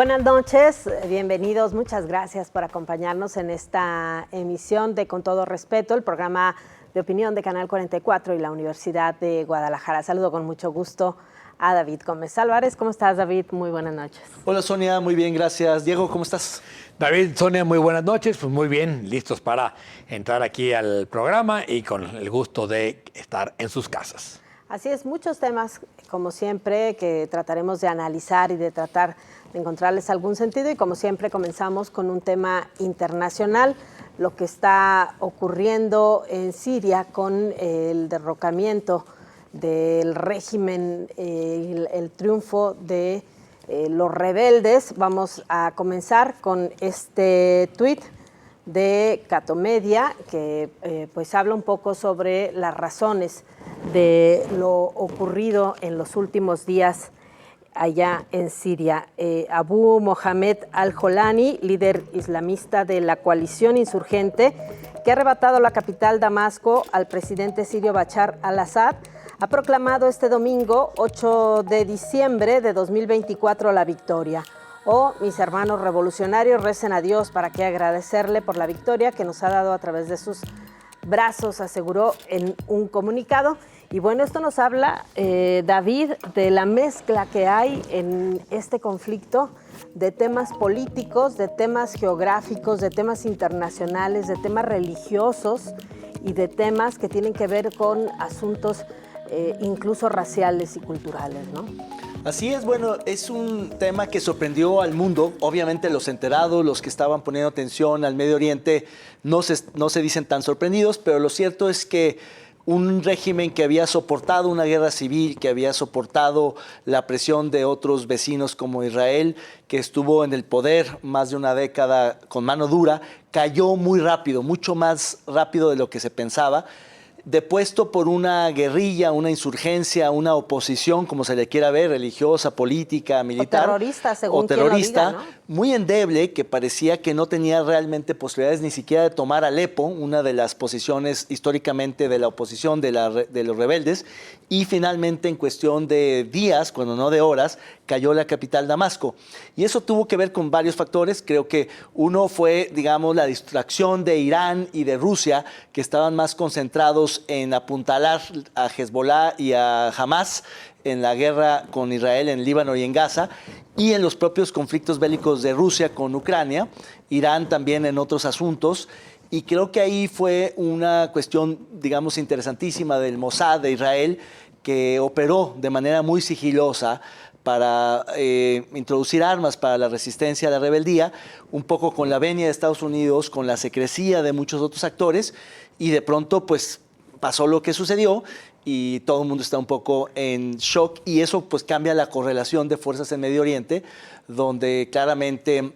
Buenas noches, bienvenidos, muchas gracias por acompañarnos en esta emisión de Con Todo Respeto, el programa de opinión de Canal 44 y la Universidad de Guadalajara. Saludo con mucho gusto a David Gómez Álvarez. ¿Cómo estás, David? Muy buenas noches. Hola, Sonia, muy bien, gracias. Diego, ¿cómo estás? David, Sonia, muy buenas noches. Pues muy bien, listos para entrar aquí al programa y con el gusto de estar en sus casas. Así es, muchos temas, como siempre, que trataremos de analizar y de tratar de encontrarles algún sentido. Y como siempre, comenzamos con un tema internacional, lo que está ocurriendo en Siria con el derrocamiento del régimen, el triunfo de los rebeldes. Vamos a comenzar con este tuit de Catomedia, que pues habla un poco sobre las razones de lo ocurrido en los últimos días allá en Siria. Abu Mohamed al-Jolani, líder islamista de la coalición insurgente, que ha arrebatado la capital Damasco al presidente sirio Bashar al-Assad, ha proclamado este domingo, 8 de diciembre de 2024, la victoria. Mis hermanos revolucionarios, recen a Dios para que agradecerle por la victoria que nos ha dado a través de sus brazos, aseguró en un comunicado. Y bueno, esto nos habla, David, de la mezcla que hay en este conflicto de temas políticos, de temas geográficos, de temas internacionales, de temas religiosos y de temas que tienen que ver con asuntos incluso raciales y culturales, ¿no? Así es, bueno, es un tema que sorprendió al mundo. Obviamente los enterados, los que estaban poniendo atención al Medio Oriente, no se dicen tan sorprendidos, pero lo cierto es que un régimen que había soportado una guerra civil, que había soportado la presión de otros vecinos como Israel, que estuvo en el poder más de una década con mano dura, cayó muy rápido, mucho más rápido de lo que se pensaba, depuesto por una guerrilla, una insurgencia, una oposición, como se le quiera ver, religiosa, política, militar. O terrorista, según o terrorista, quien lo diga, ¿no? Muy endeble, que parecía que no tenía realmente posibilidades ni siquiera de tomar Alepo, una de las posiciones históricamente de la oposición, de los rebeldes, y finalmente en cuestión de días, cuando no de horas, cayó la capital Damasco. Y eso tuvo que ver con varios factores. Creo que uno fue, digamos, la distracción de Irán y de Rusia, que estaban más concentrados en apuntalar a Hezbollah y a Hamas en la guerra con Israel en Líbano y en Gaza, y en los propios conflictos bélicos de Rusia con Ucrania, Irán también en otros asuntos. Y creo que ahí fue una cuestión, digamos, interesantísima del Mossad de Israel, que operó de manera muy sigilosa para introducir armas para la resistencia a la rebeldía, un poco con la venia de Estados Unidos, con la secrecía de muchos otros actores, y de pronto pues pasó lo que sucedió y todo el mundo está un poco en shock, y eso pues cambia la correlación de fuerzas en Medio Oriente, donde claramente,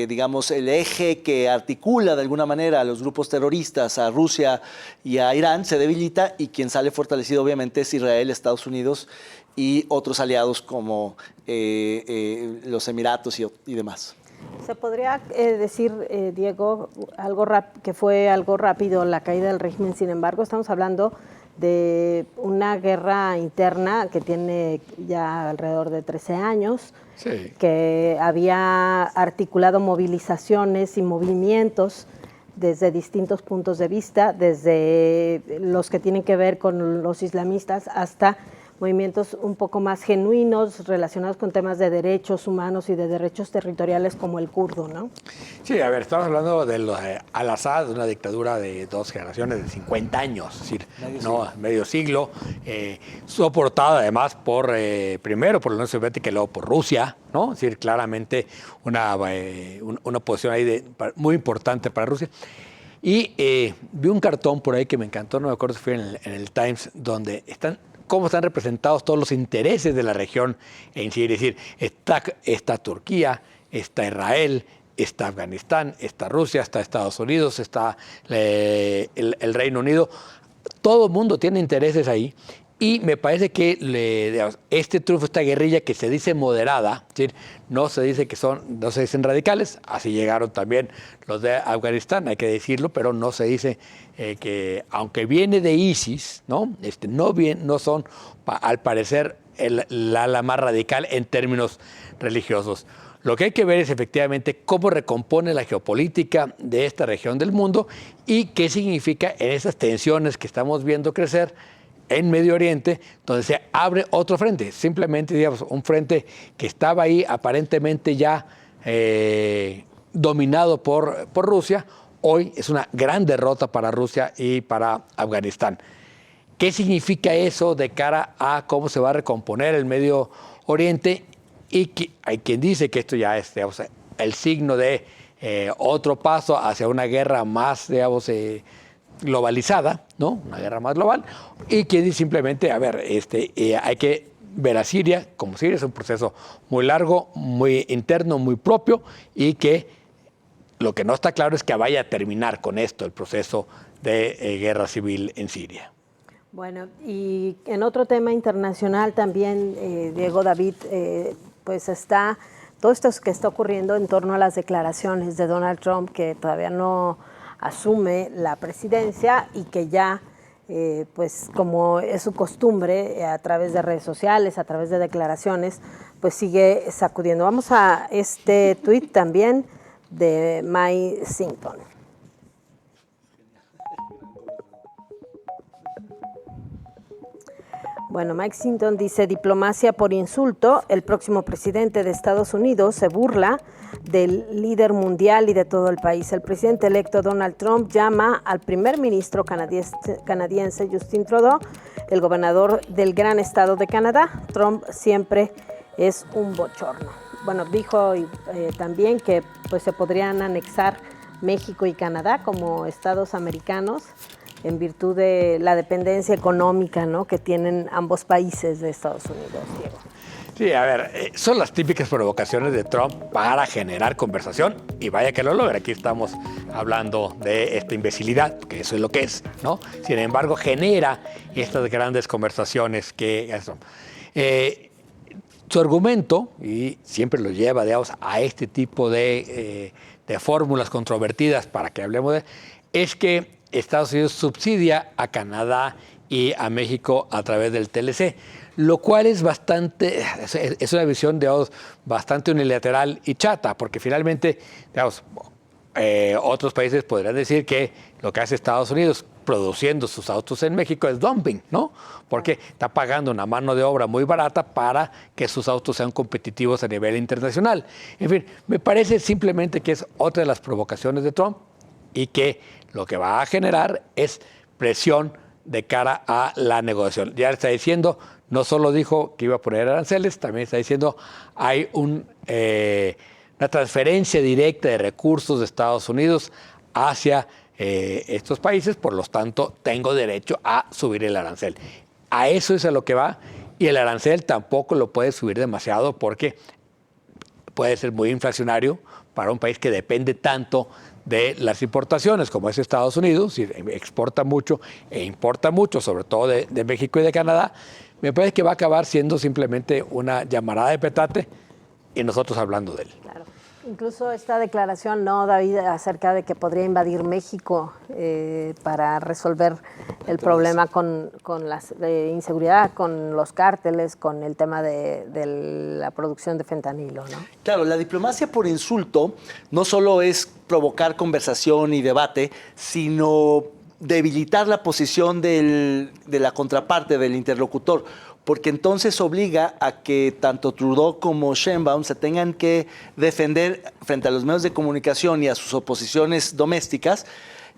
digamos, el eje que articula de alguna manera a los grupos terroristas, a Rusia y a Irán, se debilita, y quien sale fortalecido obviamente es Israel, Estados Unidos y otros aliados como los Emiratos y demás. ¿Se podría decir, Diego, que fue algo rápido la caída del régimen? Sin embargo, estamos hablando de una guerra interna que tiene ya alrededor de 13 años, sí, que había articulado movilizaciones y movimientos desde distintos puntos de vista, desde los que tienen que ver con los islamistas hasta movimientos un poco más genuinos relacionados con temas de derechos humanos y de derechos territoriales como el kurdo, ¿no? Sí, a ver, estamos hablando de Al-Assad, una dictadura de 2 generaciones, de 50 años, es decir, medio siglo, soportada además primero por la Unión Soviética y luego por Rusia, ¿no? Es decir, claramente una posición ahí muy importante para Rusia. Y vi un cartón por ahí que me encantó, no me acuerdo si fue en el Times, donde cómo están representados todos los intereses de la región en Siria. Es decir, está Turquía, está Israel, está Afganistán, está Rusia, está Estados Unidos, está el Reino Unido. Todo el mundo tiene intereses ahí. Y me parece que este triunfo, esta guerrilla que se dice moderada, es decir, no se dicen radicales, así llegaron también los de Afganistán, hay que decirlo, pero no se dice que, aunque viene de ISIS, ¿no? No son, al parecer, el ala más radical en términos religiosos. Lo que hay que ver es efectivamente cómo recompone la geopolítica de esta región del mundo y qué significa en esas tensiones que estamos viendo crecer en Medio Oriente, donde se abre otro frente, simplemente digamos un frente que estaba ahí aparentemente ya dominado por Rusia. Hoy es una gran derrota para Rusia y para Afganistán. ¿Qué significa eso de cara a cómo se va a recomponer el Medio Oriente? Y hay quien dice que esto ya es, digamos, el signo de otro paso hacia una guerra más, digamos, globalizada, ¿no? Una guerra más global. Y quien dice simplemente, a ver, hay que ver a Siria, como Siria es un proceso muy largo, muy interno, muy propio, y que lo que no está claro es que vaya a terminar con esto el proceso de guerra civil en Siria. Bueno, y en otro tema internacional también, Diego, David, pues está todo esto que está ocurriendo en torno a las declaraciones de Donald Trump, que todavía no asume la presidencia y que ya, pues como es su costumbre, a través de redes sociales, a través de declaraciones, pues sigue sacudiendo. Vamos a este tuit también de Mike Sington. Bueno, Mike Sington dice: diplomacia por insulto. El próximo presidente de Estados Unidos se burla del líder mundial y de todo el país. El presidente electo Donald Trump llama al primer ministro canadiense Justin Trudeau el gobernador del gran estado de Canadá. Trump siempre es un bochorno. Bueno, dijo también que pues, se podrían anexar México y Canadá como estados americanos en virtud de la dependencia económica, ¿no?, que tienen ambos países de Estados Unidos, Diego. Sí, a ver, son las típicas provocaciones de Trump para generar conversación, y vaya que lo logra. Aquí estamos hablando de esta imbecilidad, que eso es lo que es, ¿no? Sin embargo, genera estas grandes conversaciones que... su argumento, y siempre lo lleva, digamos, a este tipo de fórmulas controvertidas para que hablemos de... es que Estados Unidos subsidia a Canadá y a México a través del TLC, lo cual es una visión, digamos, bastante unilateral y chata, porque finalmente, digamos, otros países podrían decir que lo que hace Estados Unidos produciendo sus autos en México es dumping, ¿no? Porque está pagando una mano de obra muy barata para que sus autos sean competitivos a nivel internacional. En fin, me parece simplemente que es otra de las provocaciones de Trump y que lo que va a generar es presión de cara a la negociación. Ya está diciendo, no solo dijo que iba a poner aranceles, también está diciendo hay una transferencia directa de recursos de Estados Unidos hacia estos países, por lo tanto tengo derecho a subir el arancel. A eso es a lo que va, y el arancel tampoco lo puede subir demasiado porque puede ser muy inflacionario para un país que depende tanto de las importaciones, como es Estados Unidos, y exporta mucho e importa mucho, sobre todo de México y de Canadá. Me parece que va a acabar siendo simplemente una llamarada de petate y nosotros hablando de él. Claro. Incluso esta declaración, ¿no, David?, acerca de que podría invadir México para resolver el problema con la inseguridad, con los cárteles, con el tema de la producción de fentanilo, ¿no? Claro, la diplomacia por insulto no solo es provocar conversación y debate, sino debilitar la posición de la contraparte, del interlocutor, porque entonces obliga a que tanto Trudeau como Sheinbaum se tengan que defender frente a los medios de comunicación y a sus oposiciones domésticas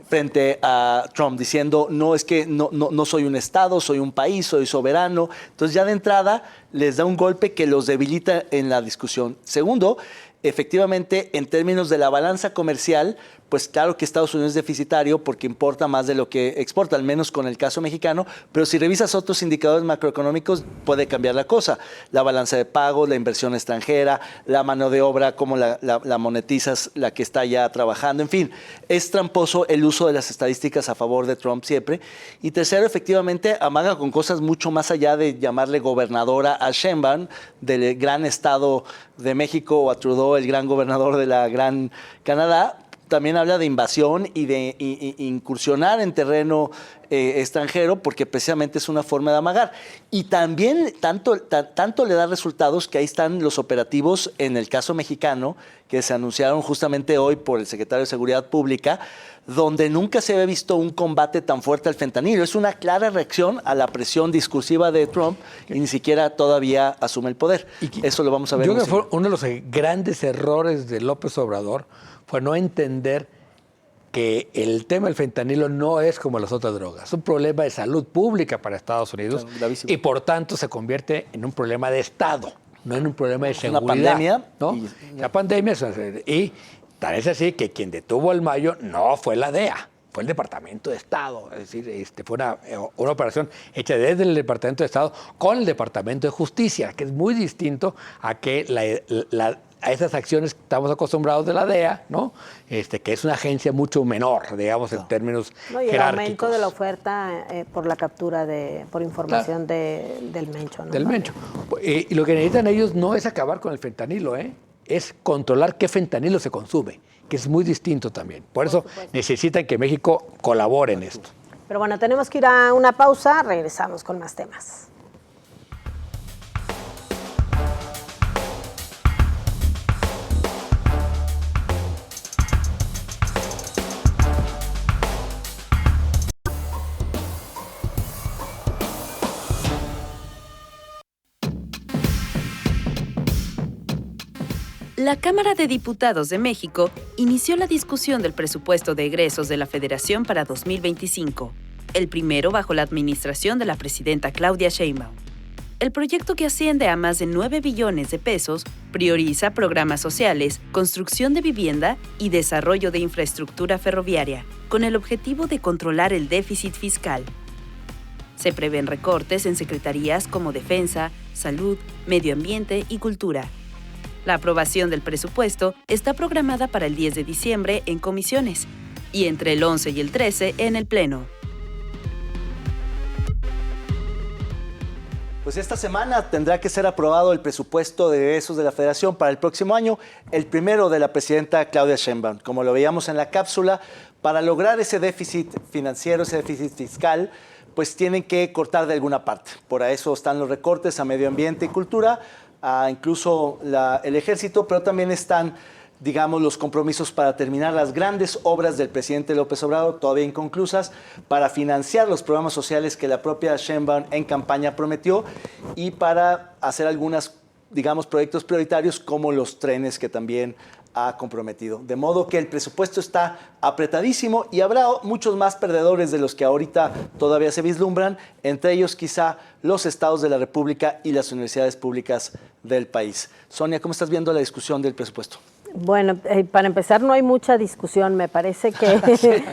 frente a Trump, diciendo, no, es que no soy un Estado, soy un país, soy soberano. Entonces ya de entrada les da un golpe que los debilita en la discusión. Segundo, efectivamente, en términos de la balanza comercial, pues claro que Estados Unidos es deficitario porque importa más de lo que exporta, al menos con el caso mexicano, pero si revisas otros indicadores macroeconómicos puede cambiar la cosa. La balanza de pagos, la inversión extranjera, la mano de obra, cómo la monetizas, la que está ya trabajando, en fin, es tramposo el uso de las estadísticas a favor de Trump siempre. Y tercero, efectivamente, amaga con cosas mucho más allá de llamarle gobernadora a Sheinbaum del gran estado de México o a Trudeau, el gran gobernador de la gran Canadá, también habla de invasión y de incursionar en terreno extranjero, porque precisamente es una forma de amagar. Y también tanto le da resultados que ahí están los operativos en el caso mexicano, que se anunciaron justamente hoy por el secretario de Seguridad Pública, donde nunca se había visto un combate tan fuerte al fentanilo. Es una clara reacción a la presión discursiva de Trump y ni siquiera todavía asume el poder. Eso lo vamos a ver. Yo creo que fue uno de los grandes errores de López Obrador fue no entender que el tema del fentanilo no es como las otras drogas. Es un problema de salud pública para Estados Unidos, claro, y por tanto se convierte en un problema de Estado, no en un problema de seguridad. Una pandemia. ¿No? La pandemia y tal es así que quien detuvo el Mayo no fue la DEA, fue el Departamento de Estado. Es decir, fue una operación hecha desde el Departamento de Estado con el Departamento de Justicia, que es muy distinto a que a esas acciones que estamos acostumbrados de la DEA, ¿no? Que es una agencia mucho menor, digamos, en términos y el aumento de la oferta por la captura por información, claro, del Mencho, ¿no? Del Mencho. Y lo que necesitan ellos no es acabar con el fentanilo, es controlar qué fentanilo se consume, que es muy distinto también. Por eso necesitan que México colabore en esto. Pero bueno, tenemos que ir a una pausa, regresamos con más temas. La Cámara de Diputados de México inició la discusión del presupuesto de egresos de la Federación para 2025, el primero bajo la administración de la presidenta Claudia Sheinbaum. El proyecto, que asciende a más de 9 billones de pesos, prioriza programas sociales, construcción de vivienda y desarrollo de infraestructura ferroviaria, con el objetivo de controlar el déficit fiscal. Se prevén recortes en secretarías como Defensa, Salud, Medio Ambiente y Cultura. La aprobación del presupuesto está programada para el 10 de diciembre en comisiones y entre el 11 y el 13 en el Pleno. Pues esta semana tendrá que ser aprobado el presupuesto de egresos de la Federación para el próximo año, el primero de la presidenta Claudia Sheinbaum. Como lo veíamos en la cápsula, para lograr ese déficit financiero, ese déficit fiscal, pues tienen que cortar de alguna parte. Por eso están los recortes a Medio Ambiente y Cultura, incluso el Ejército, pero también están, digamos, los compromisos para terminar las grandes obras del presidente López Obrador, todavía inconclusas, para financiar los programas sociales que la propia Sheinbaum en campaña prometió y para hacer algunos, digamos, proyectos prioritarios como los trenes que también ha comprometido. De modo que el presupuesto está apretadísimo y habrá muchos más perdedores de los que ahorita todavía se vislumbran, entre ellos quizá los estados de la República y las universidades públicas del país. Sonia, ¿cómo estás viendo la discusión del presupuesto? Bueno, para empezar no hay mucha discusión. Me parece que,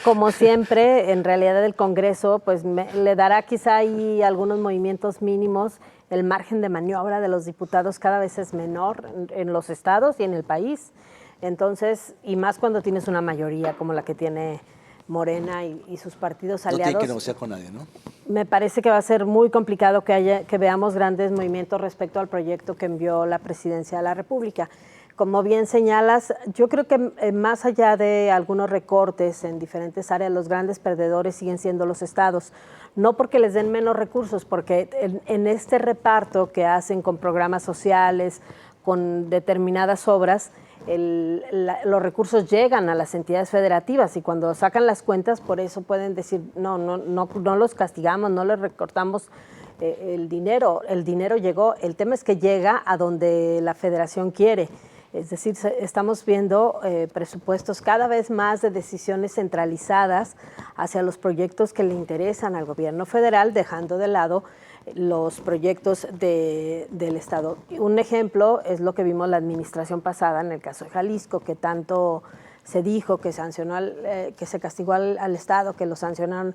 como siempre, en realidad el Congreso pues le dará quizá ahí algunos movimientos mínimos. El margen de maniobra de los diputados cada vez es menor en los estados y en el país. Entonces, y más cuando tienes una mayoría como la que tiene Morena y sus partidos aliados. No tiene que negociar con nadie, ¿no? Me parece que va a ser muy complicado que veamos grandes movimientos respecto al proyecto que envió la Presidencia de la República. Como bien señalas, yo creo que más allá de algunos recortes en diferentes áreas, los grandes perdedores siguen siendo los estados. No porque les den menos recursos, porque en este reparto que hacen con programas sociales, con determinadas obras, los recursos llegan a las entidades federativas y cuando sacan las cuentas, por eso pueden decir, no los castigamos, no les recortamos el dinero llegó. El tema es que llega a donde la federación quiere. Es decir, estamos viendo presupuestos cada vez más de decisiones centralizadas hacia los proyectos que le interesan al gobierno federal, dejando de lado los proyectos del Estado. Un ejemplo es lo que vimos la administración pasada en el caso de Jalisco, que tanto se dijo que sancionó que se castigó al Estado, que lo sancionaron.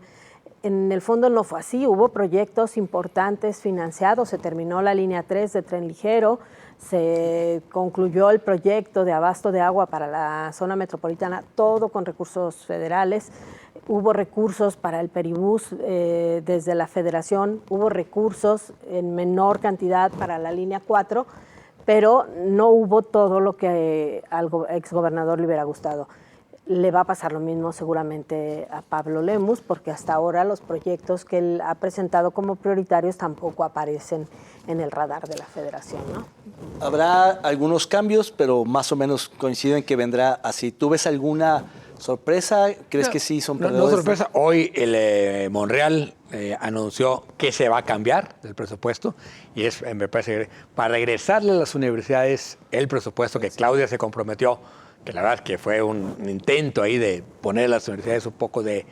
En el fondo no fue así, hubo proyectos importantes financiados, se terminó la línea 3 de tren ligero, se concluyó el proyecto de abasto de agua para la zona metropolitana, todo con recursos federales. Hubo recursos para el Peribús desde la Federación, hubo recursos en menor cantidad para la línea 4, pero no hubo todo lo que al exgobernador le hubiera gustado. Le va a pasar lo mismo seguramente a Pablo Lemus, porque hasta ahora los proyectos que él ha presentado como prioritarios tampoco aparecen en el radar de la Federación, ¿no? Habrá algunos cambios, pero más o menos coinciden que vendrá así. ¿Tú ves alguna sorpresa? ¿Crees que sí son perdedores? No sorpresa. Hoy el Monreal anunció que se va a cambiar el presupuesto y me parece para regresarle a las universidades el presupuesto que Claudia se comprometió, que la verdad que fue un intento ahí de poner a las universidades un poco de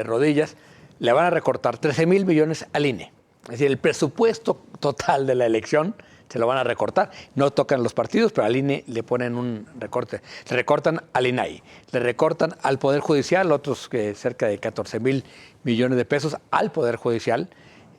rodillas. Le van a recortar 13,000 millones al INE. Es decir, el presupuesto total de la elección se lo van a recortar. No tocan los partidos, pero al INE le ponen un recorte. Le recortan al INAI, le recortan al Poder Judicial, otros que cerca de 14,000 millones de pesos al Poder Judicial.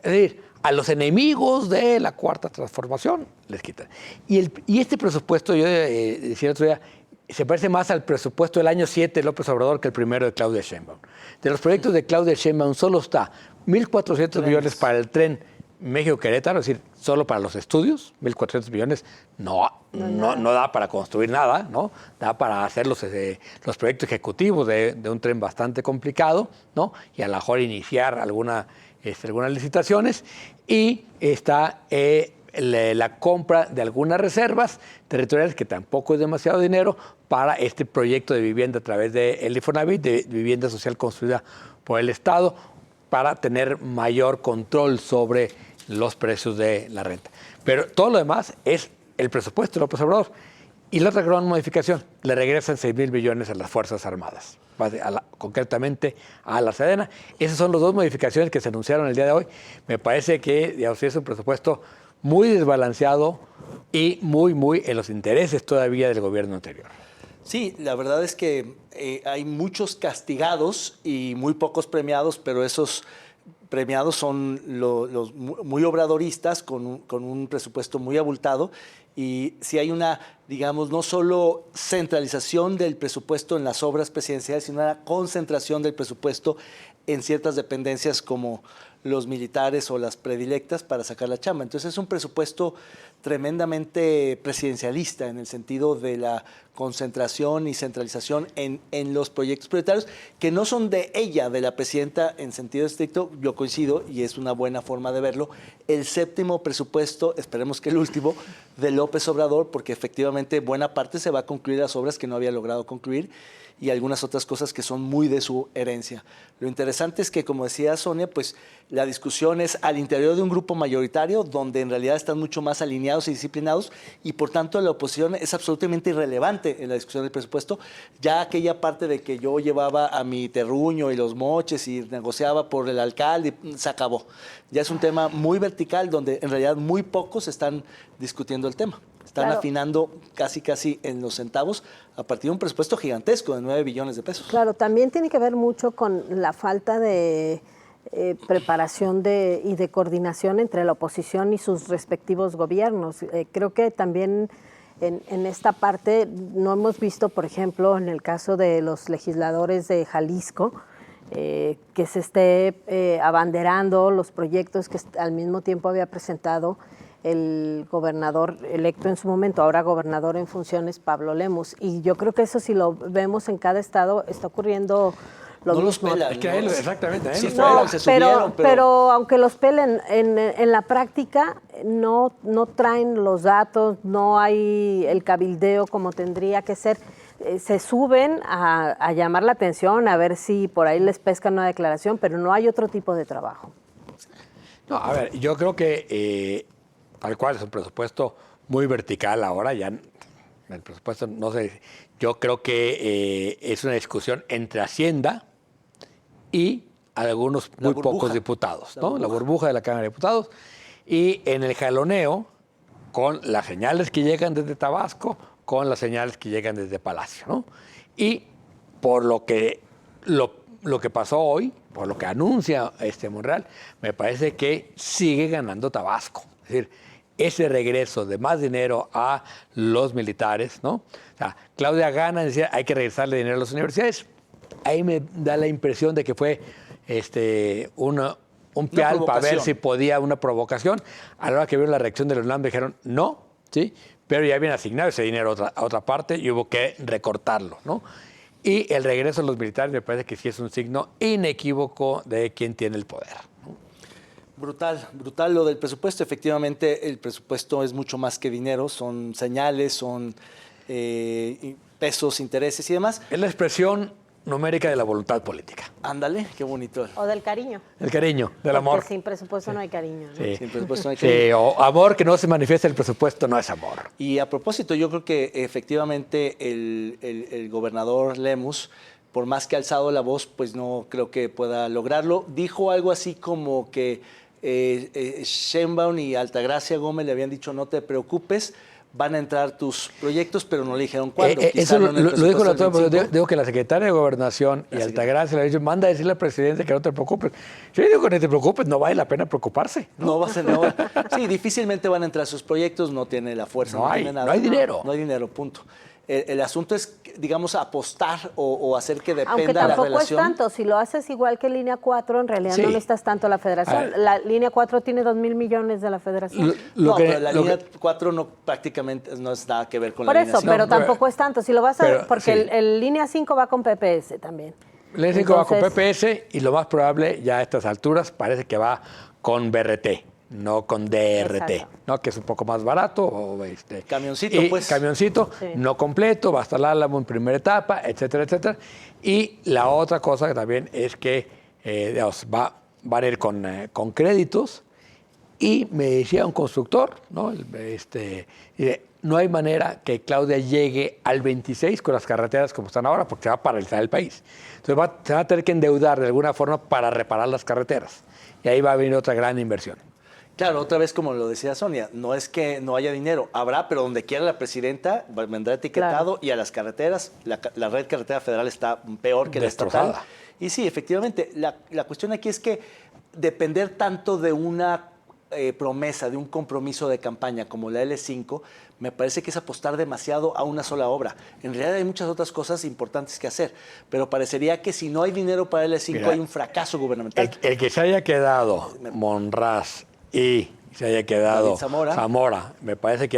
Es decir, a los enemigos de la Cuarta Transformación les quitan. Y este presupuesto, yo decía el otro día, se parece más al presupuesto del año 7 de López Obrador que el primero de Claudia Sheinbaum. De los proyectos de Claudia Sheinbaum solo está 1,400 millones para el tren México-Querétaro, es decir, solo para los estudios, 1,400 millones, no da para construir nada, ¿no? Da para hacer los proyectos ejecutivos de un tren bastante complicado, ¿no? Y a lo mejor iniciar algunas licitaciones. Y está la compra de algunas reservas territoriales, que tampoco es demasiado dinero, para este proyecto de vivienda a través del Infonavit, de vivienda social construida por el Estado, para tener mayor control sobre los precios de la renta. Pero todo lo demás es el presupuesto de López Obrador. Y la otra gran modificación, le regresan 6,000 millones a las Fuerzas Armadas, concretamente a la Sedena. Esas son las dos modificaciones que se anunciaron el día de hoy. Me parece que es un presupuesto muy desbalanceado y muy en los intereses todavía del gobierno anterior. Sí, la verdad es que hay muchos castigados y muy pocos premiados, pero esos premiados son los muy obradoristas, con un presupuesto muy abultado. Y si hay una, digamos, no solo centralización del presupuesto en las obras presidenciales, sino una concentración del presupuesto en ciertas dependencias como los militares o las predilectas para sacar la chamba. Entonces es un presupuesto tremendamente presidencialista en el sentido de la concentración y centralización en los proyectos prioritarios, que no son de ella, de la presidenta en sentido estricto. Yo coincido, y es una buena forma de verlo, el séptimo presupuesto, esperemos que el último, de López Obrador, porque efectivamente buena parte se va a concluir las obras que no había logrado concluir y algunas otras cosas que son muy de su herencia. Lo interesante es que, como decía Sonia, pues la discusión es al interior de un grupo mayoritario donde en realidad están mucho más alineados y disciplinados, y por tanto la oposición es absolutamente irrelevante en la discusión del presupuesto. Ya aquella parte de que yo llevaba a mi terruño y los moches y negociaba por el alcalde, se acabó. Ya es un tema muy vertical donde en realidad muy pocos están discutiendo el tema. Están afinando casi en los centavos a partir de un presupuesto gigantesco de 9 billones de pesos. Claro, también tiene que ver mucho con la falta de preparación y de coordinación entre la oposición y sus respectivos gobiernos. Creo que también en esta parte no hemos visto, por ejemplo, en el caso de los legisladores de Jalisco, que se esté abanderando los proyectos que al mismo tiempo había presentado el gobernador electo en su momento, ahora gobernador en funciones, Pablo Lemus. Y yo creo que eso, si lo vemos en cada estado, está ocurriendo lo mismo. Los pelan. Es que a él, exactamente. Sí, pero aunque los pelen, en la práctica no traen los datos, no hay el cabildeo como tendría que ser. Se suben a llamar la atención, a ver si por ahí les pescan una declaración, pero no hay otro tipo de trabajo. No, a ver, yo creo que tal cual es un presupuesto muy vertical ahora, ya el presupuesto, no sé, yo creo que es una discusión entre Hacienda y algunos muy pocos diputados, ¿no? La burbuja de la Cámara de Diputados, y en el jaloneo con las señales que llegan desde Tabasco, con las señales que llegan desde Palacio, ¿no? Y por lo que pasó hoy, por lo que anuncia Monreal, me parece que sigue ganando Tabasco. Es decir, ese regreso de más dinero a los militares, ¿no? O sea, Claudia gana, decía, hay que regresarle dinero a las universidades. Ahí me da la impresión de que fue un pial para ver si podía, una provocación. A la hora que vieron la reacción de los UNAM dijeron no, ¿sí? Pero ya habían asignado ese dinero a otra parte y hubo que recortarlo, ¿no? Y el regreso de los militares me parece que sí es un signo inequívoco de quién tiene el poder. Brutal, brutal lo del presupuesto. Efectivamente, el presupuesto es mucho más que dinero, son señales, son pesos, intereses y demás. Es la expresión numérica de la voluntad política. Ándale, qué bonito. O del cariño. El cariño, del Porque amor. sin presupuesto no hay cariño, ¿no? Sí. Sin presupuesto no hay Sí, cariño. o amor que no se manifiesta en el presupuesto no es amor. Y a propósito, yo creo que efectivamente el gobernador Lemus, por más que ha alzado la voz, pues no creo que pueda lograrlo. Dijo algo así como que Sheinbaum y Altagracia Gómez le habían dicho no te preocupes, van a entrar tus proyectos, pero no le dijeron cuándo. Eso lo dijo la otra, pero digo que la secretaria de Gobernación y Altagracia le ha dicho, manda a decirle al presidente que no te preocupes. Yo digo que no te preocupes, no vale la pena preocuparse. No va a ser, no. Sí, difícilmente van a entrar sus proyectos, no tiene la fuerza, No hay, tiene nada. no hay dinero. No hay dinero, punto. El asunto es, digamos, apostar o hacer que dependa Aunque la tampoco relación. es tanto, si lo haces igual que Línea 4, en realidad Sí. no necesitas tanto la federación. La Línea 4 tiene 2,000 millones de la federación. Pero la línea 4 no, prácticamente no es nada que ver con Por la eso, línea 5. pero tampoco es tanto. Si lo vas a pero, porque sí. el Línea 5 va con PPS también. Le dicen que va con Entonces- PPS y lo más probable ya a estas alturas parece que va con BRT, no con DRT, Exacto. ¿no? Que es un poco más barato. Camioncito, y pues. Camioncito, Sí. no completo, va hasta el Álamo en primera etapa, etcétera, etcétera. Y la otra cosa que también es que digamos, van a ir con créditos. Y me decía un constructor, ¿no? No hay manera que Claudia llegue al 26 con las carreteras como están ahora, porque se va a paralizar el país. Entonces se va a tener que endeudar de alguna forma para reparar las carreteras. Y ahí va a venir otra gran inversión. Claro, otra vez como lo decía Sonia, no es que no haya dinero, habrá, pero donde quiera la presidenta vendrá etiquetado. Claro. Y a las carreteras, la red carretera federal está peor que destrozada. La estatal. Y sí, efectivamente, la cuestión aquí es que depender tanto de una promesa, de un compromiso de campaña como la L5, me parece que es apostar demasiado a una sola obra. En realidad hay muchas otras cosas importantes que hacer, pero parecería que si no hay dinero para L5 Mira, hay un fracaso gubernamental. El que se haya quedado Monraz y se haya quedado Zamora, me parece que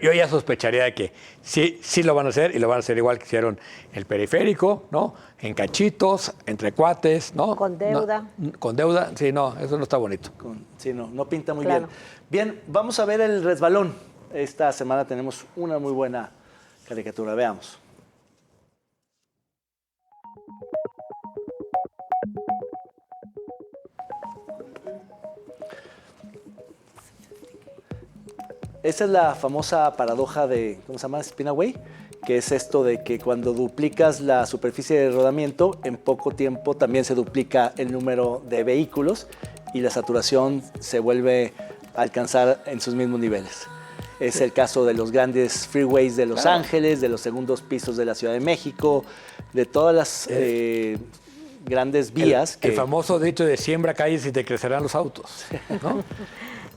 yo ya sospecharía de que sí lo van a hacer, y lo van a hacer igual que hicieron el periférico, ¿no? En cachitos, entre cuates, ¿no? Con deuda. No, con deuda, sí, no, eso no está bonito. Sí, no pinta muy Claro. bien. Bien, vamos a ver el resbalón. Esta semana tenemos una muy buena caricatura, veamos. Esa es la famosa paradoja de, ¿cómo se llama? Spinaway, que es esto de que cuando duplicas la superficie de rodamiento, en poco tiempo también se duplica el número de vehículos y la saturación se vuelve a alcanzar en sus mismos niveles. Es el caso de los grandes freeways de Los Ángeles, de los segundos pisos de la Ciudad de México, de todas las grandes vías. El famoso dicho de siembra calles y te crecerán los autos, ¿no?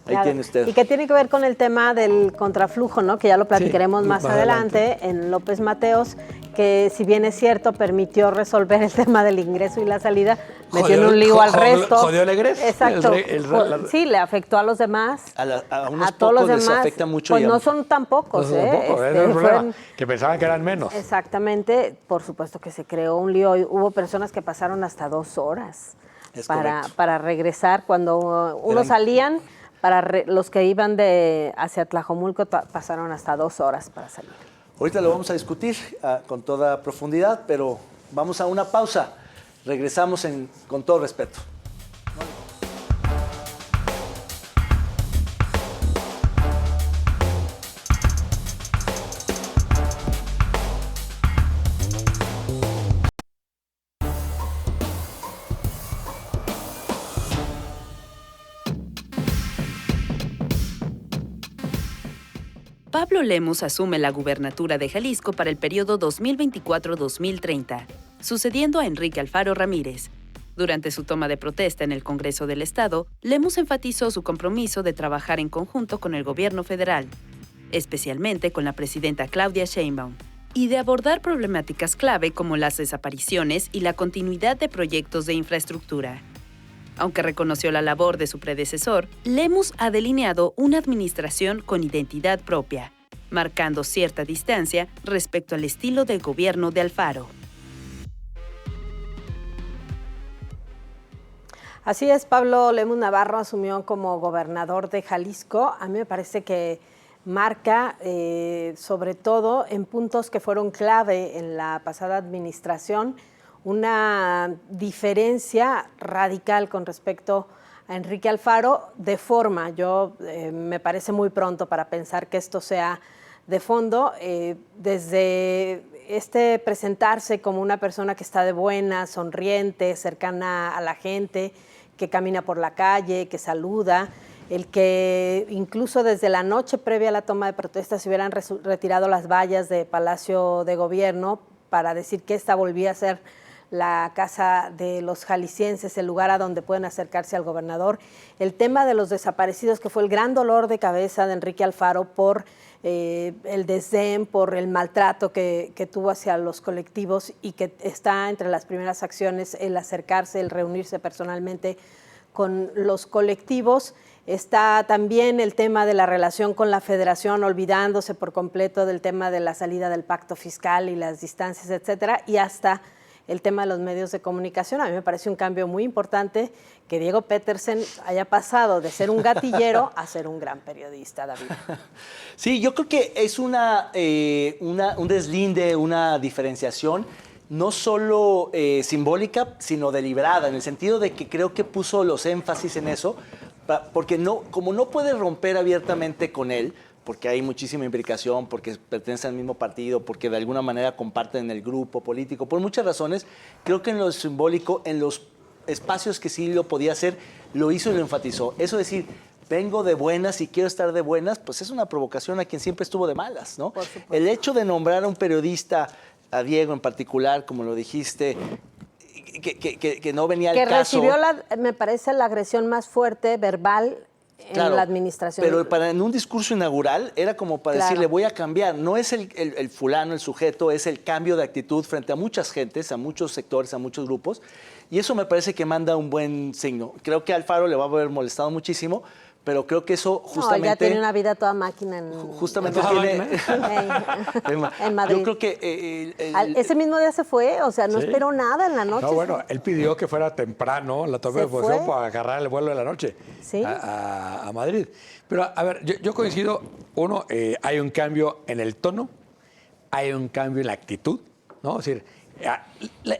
Ahí tiene usted. Y que tiene que ver con el tema del contraflujo, ¿no? Que ya lo platicaremos más adelante en López Mateos, que si bien es cierto permitió resolver el tema del ingreso y la salida, metió en un lío al resto. Jodió el egreso. Exacto. Sí, le afectó a los demás. A unos todos pocos los les demás. afecta mucho. Pues no son tan pocos, No son tampoco, ese es el problema, fueron- que pensaban que eran menos. Exactamente. Por supuesto que se creó un lío. Hubo personas que pasaron hasta 2 horas Es correcto. para regresar. Cuando unos salían, los que iban hacia Tlajomulco pasaron hasta 2 horas para salir. Ahorita lo vamos a discutir con toda profundidad, pero vamos a una pausa. Regresamos con todo respeto. Pablo Lemus asume la gubernatura de Jalisco para el periodo 2024-2030, sucediendo a Enrique Alfaro Ramírez. Durante su toma de protesta en el Congreso del Estado, Lemus enfatizó su compromiso de trabajar en conjunto con el gobierno federal, especialmente con la presidenta Claudia Sheinbaum, y de abordar problemáticas clave como las desapariciones y la continuidad de proyectos de infraestructura. Aunque reconoció la labor de su predecesor, Lemus ha delineado una administración con identidad propia, marcando cierta distancia respecto al estilo del gobierno de Alfaro. Así es, Pablo Lemus Navarro asumió como gobernador de Jalisco. A mí me parece que marca, sobre todo en puntos que fueron clave en la pasada administración, una diferencia radical con respecto a Enrique Alfaro de forma. Me parece muy pronto para pensar que esto sea de fondo. Desde presentarse como una persona que está de buena, sonriente, cercana a la gente, que camina por la calle, que saluda, el que incluso desde la noche previa a la toma de protesta se hubieran retirado las vallas de Palacio de Gobierno para decir que esta volvía a ser la casa de los jaliscienses, el lugar a donde pueden acercarse al gobernador. El tema de los desaparecidos, que fue el gran dolor de cabeza de Enrique Alfaro por el desdén, por el maltrato que tuvo hacia los colectivos, y que está entre las primeras acciones el acercarse, el reunirse personalmente con los colectivos. Está también el tema de la relación con la Federación, olvidándose por completo del tema de la salida del pacto fiscal y las distancias, etcétera, y hasta el tema de los medios de comunicación. A mí me parece un cambio muy importante que Diego Petersen haya pasado de ser un gatillero a ser un gran periodista, David. Sí, yo creo que es un deslinde, una diferenciación, no solo simbólica, sino deliberada, en el sentido de que creo que puso los énfasis en eso, porque como no puede romper abiertamente con él, porque hay muchísima implicación, porque pertenecen al mismo partido, porque de alguna manera comparten el grupo político, por muchas razones, creo que en lo simbólico, en los espacios que sí lo podía hacer, lo hizo y lo enfatizó. Eso decir, vengo de buenas y quiero estar de buenas, pues es una provocación a quien siempre estuvo de malas, ¿no? El hecho de nombrar a un periodista, a Diego en particular, como lo dijiste, que no venía al caso. Que recibió, me parece, la agresión más fuerte verbal en la administración. Pero en un discurso inaugural era como para decirle, voy a cambiar. No es el fulano, el sujeto, es el cambio de actitud frente a muchas gentes, a muchos sectores, a muchos grupos. Y eso me parece que manda un buen signo. Creo que a Alfaro le va a haber molestado muchísimo, pero creo que eso justamente... No, ya tiene una vida toda máquina justamente tiene... en Madrid. Yo creo que... ese mismo día se fue, o sea, no esperó nada en la noche. No, bueno, él pidió que fuera temprano la toma de posesión para agarrar el vuelo de la noche a Madrid. Pero, a ver, yo coincido, hay un cambio en el tono, hay un cambio en la actitud, ¿no? Es decir,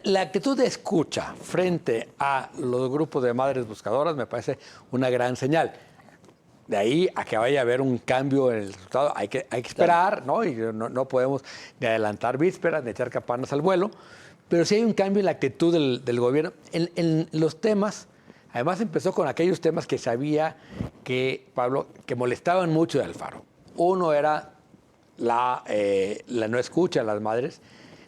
la actitud de escucha frente a los grupos de madres buscadoras me parece una gran señal. De ahí a que vaya a haber un cambio en el resultado, hay que esperar, ¿no? Y no podemos ni adelantar vísperas, ni echar campanas al vuelo, pero sí hay un cambio en la actitud del gobierno. En los temas, además empezó con aquellos temas que sabía que, Pablo, que molestaban mucho de Alfaro. Uno era la no escucha a las madres,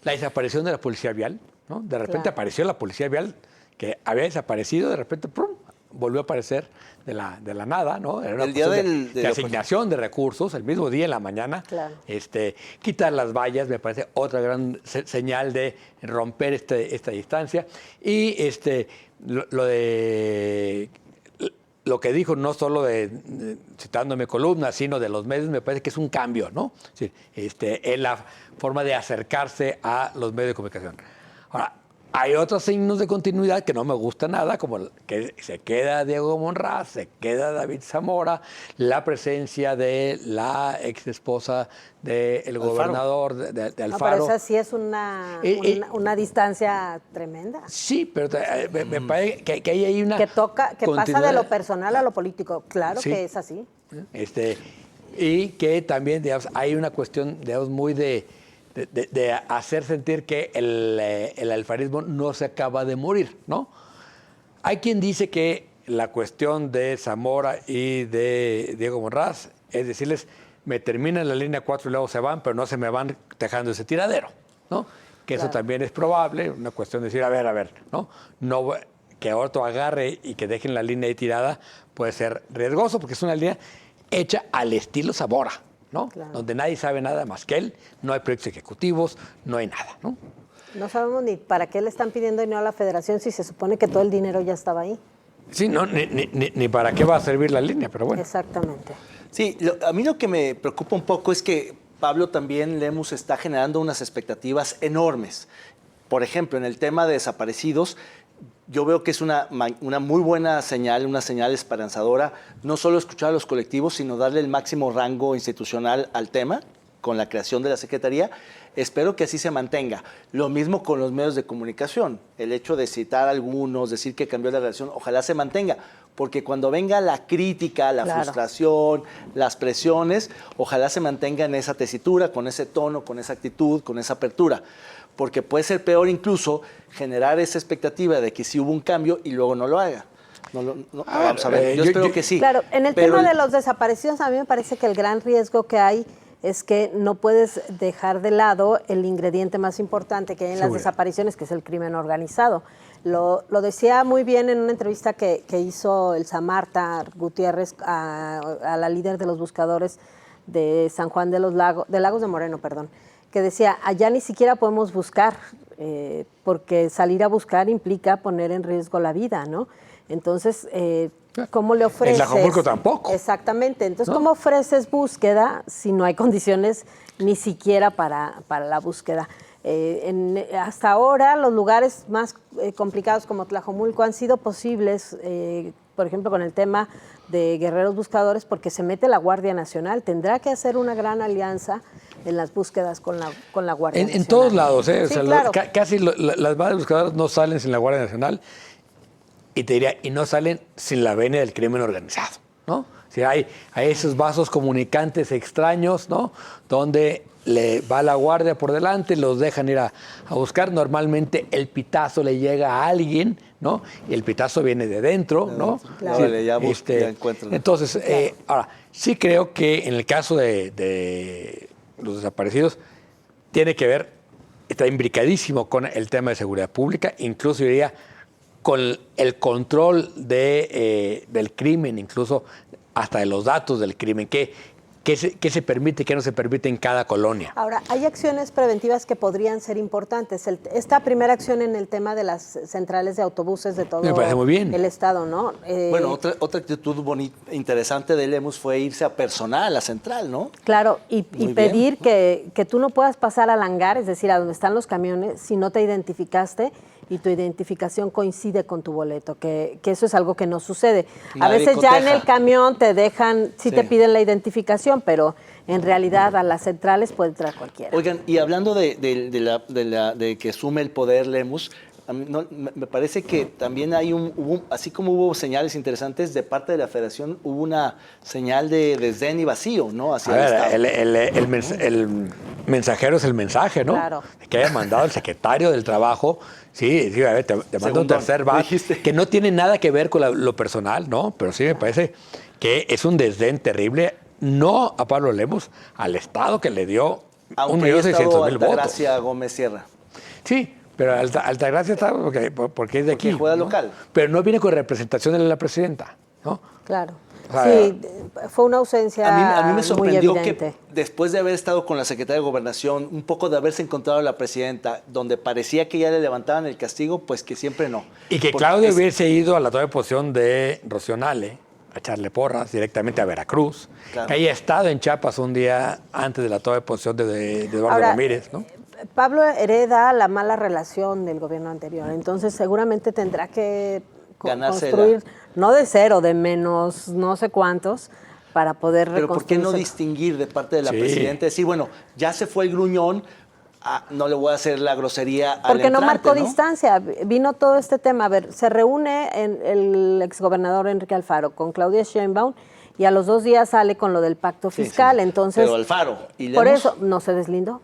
la desaparición de la policía vial, ¿no? De repente apareció la policía vial, que había desaparecido, de repente, ¡prum!, volvió a aparecer de la nada, ¿no? Era una cuestión de asignación de recursos, el mismo día en la mañana. Claro. Quitar las vallas me parece otra gran señal de romper esta distancia. Y lo que dijo, no solo citando mi columna, sino de los medios, me parece que es un cambio, ¿no? Es decir, en la forma de acercarse a los medios de comunicación. Ahora, hay otros signos de continuidad que no me gusta nada, como que se queda Diego Monraz, se queda David Zamora, la presencia de la ex esposa del gobernador de Alfaro. No, pero esa sí es una distancia tremenda. Sí, pero me parece que ahí hay una... Que pasa de lo personal a lo político. Claro que es así. Y que también, digamos, hay una cuestión, digamos, muy de hacer sentir que el alfarismo no se acaba de morir, ¿no? Hay quien dice que la cuestión de Zamora y de Diego Monraz es decirles, me terminan la línea 4 y luego se van, pero no se me van dejando ese tiradero, ¿no? Que eso también es probable, una cuestión de decir, a ver, ¿no? Que otro agarre y que dejen la línea ahí tirada puede ser riesgoso, porque es una línea hecha al estilo Zamora, ¿no? Claro. Donde nadie sabe nada más que él, no hay proyectos ejecutivos, no hay nada, ¿no? No sabemos ni para qué le están pidiendo dinero a la Federación si se supone que todo el dinero ya estaba ahí. Sí, no, ni para qué va a servir la línea, pero bueno. Exactamente. Sí, a mí lo que me preocupa un poco es que Pablo también, Lemus, está generando unas expectativas enormes. Por ejemplo, en el tema de desaparecidos, yo veo que es una muy buena señal, una señal esperanzadora, no solo escuchar a los colectivos, sino darle el máximo rango institucional al tema con la creación de la Secretaría. Espero que así se mantenga. Lo mismo con los medios de comunicación. El hecho de citar a algunos, decir que cambió la relación, ojalá se mantenga. Porque cuando venga la crítica, la frustración, las presiones, ojalá se mantenga en esa tesitura, con ese tono, con esa actitud, con esa apertura. Porque puede ser peor incluso generar esa expectativa de que sí hubo un cambio y luego no lo haga. Vamos a ver, yo espero que sí. Claro, en el tema de los desaparecidos, a mí me parece que el gran riesgo que hay es que no puedes dejar de lado el ingrediente más importante que hay en las desapariciones, que es el crimen organizado. Lo decía muy bien en una entrevista que hizo Elsa Marta Gutiérrez a la líder de los buscadores de San Juan de Lagos de Moreno, perdón, que decía, allá ni siquiera podemos buscar, porque salir a buscar implica poner en riesgo la vida, ¿no? Entonces, ¿cómo le ofreces? En Tlajomulco tampoco. Exactamente. Entonces, ¿cómo ofreces búsqueda si no hay condiciones ni siquiera para la búsqueda? Hasta ahora, los lugares más complicados como Tlajomulco han sido posibles, por ejemplo, con el tema de guerreros buscadores, porque se mete la Guardia Nacional. Tendrá que hacer una gran alianza en las búsquedas con la Guardia Nacional. En todos lados, ¿eh? Sí, o sea, claro. Casi las bases buscadoras no salen sin la Guardia Nacional. Y te diría, y no salen sin la venia del crimen organizado, ¿no? O sea, hay esos vasos comunicantes extraños, ¿no? Donde le va la guardia por delante, los dejan ir a buscar. Normalmente el pitazo le llega a alguien, ¿no? Y el pitazo viene de dentro, ¿no? Claro. Sí, ya encuentran. Entonces, ahora, sí creo que en el caso de los desaparecidos, tiene que ver, está imbricadísimo con el tema de seguridad pública, incluso diría con el control del crimen, incluso hasta de los datos del crimen, qué se permite y qué no se permite en cada colonia. Ahora, hay acciones preventivas que podrían ser importantes. Esta primera acción en el tema de las centrales de autobuses de todo Me parece muy bien. el estado, ¿no? Bueno, otra actitud interesante de Lemus fue irse a personal a la central, ¿no? Claro, y pedir que tú no puedas pasar al hangar, es decir, a donde están los camiones, si no te identificaste y tu identificación coincide con tu boleto, que eso es algo que no sucede. A veces ya en el camión te dejan, sí te piden la identificación, pero en realidad a las centrales puede entrar cualquiera. Oigan, y hablando de que sume el poder Lemus, a mí me parece que también hay así como hubo señales interesantes de parte de la Federación, hubo una señal de desdén y vacío, ¿no? Hacia el Estado. El mensajero es el mensaje, ¿no? Claro. Que haya mandado el secretario del Trabajo, sí, a ver, te manda un tercer bat, que no tiene nada que ver con lo personal, ¿no? Pero sí me parece que es un desdén terrible, no a Pablo Lemus, al Estado que le dio 1.600.000 votos. Gracias, Gómez Sierra. Sí, pero Altagracia está porque es de aquí. Porque juega ¿no? local. Pero no viene con representación de la presidenta, ¿no? Claro. O sea, Sí, fue una ausencia A mí me sorprendió muy evidente. que después de haber estado con la secretaria de Gobernación, un poco de haberse encontrado a la presidenta, donde parecía que ya le levantaban el castigo, pues que siempre no. Y que Claudio hubiese ido a la toma de posición de Rocío Nale, a echarle porras directamente a Veracruz, Claro. que haya estado en Chiapas un día antes de la toma de posición de Eduardo Ahora, Ramírez, ¿no? Pablo hereda la mala relación del gobierno anterior, entonces seguramente tendrá que construir, no de cero, de menos no sé cuántos, para poder Pero ¿por qué no reconstruirse. distinguir de parte de la Sí. presidenta? Decir, bueno, ya se fue el gruñón, no le voy a hacer la grosería al Porque no entrante, marcó distancia, vino todo este tema. A ver, se reúne el exgobernador Enrique Alfaro con Claudia Sheinbaum y a los 2 días sale con lo del pacto fiscal, entonces... Pero Alfaro, ¿y por Lemus? eso, no se deslindó.